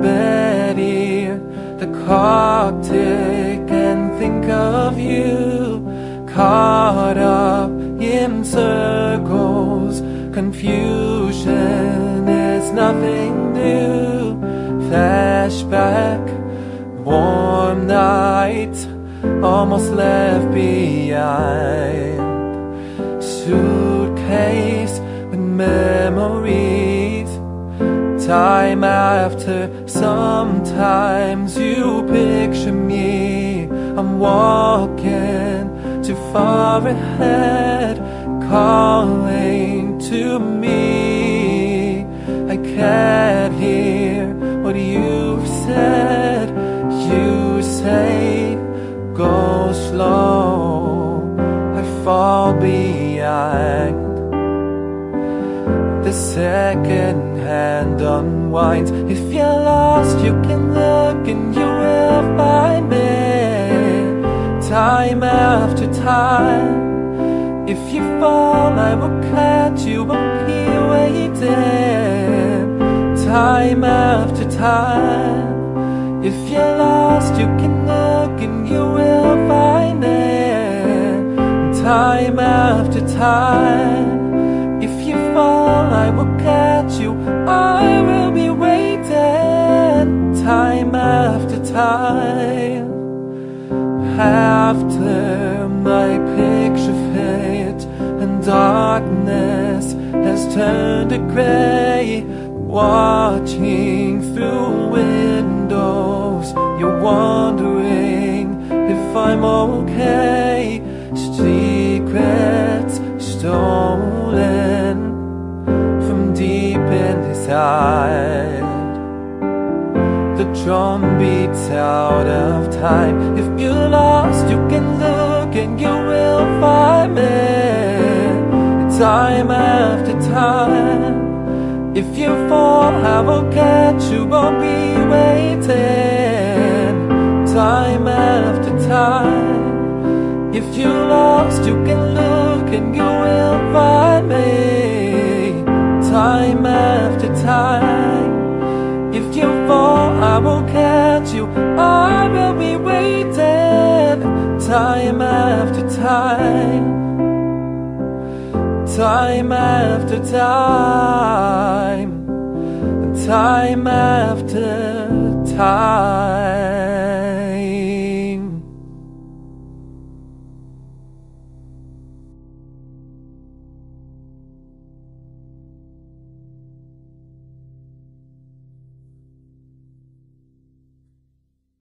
bed here, the clock tick and think of you, caught up in circles. Confusion is nothing new. Flashback, warm night, almost left behind. Suitcase with memories, time after. Sometimes you picture me, I'm walking too far ahead, calling to me. I can't hear what you said. You say go slow, I fall behind. The second hand unwinds. If you're lost, you can look and you will find me. Time after time. If you fall, I will catch you, won't be waiting. Time after time. If you're lost, you can look and you will find it. Time after time. If you fall, I will catch you, I will be waiting. Time after time. After my picture fades and darkness has turned to gray, watching through windows, you're wondering if I'm okay. Secrets stolen from deep inside. The drum beats out of time. If you're lost, you can look and you will find me. Time after time. If you fall, I will catch you, won't be waiting. Time after time. If you're lost, you can look and you will find me. Time after time. If you fall, I will catch you, I will be waiting. Time after time. Time after time. Time after time.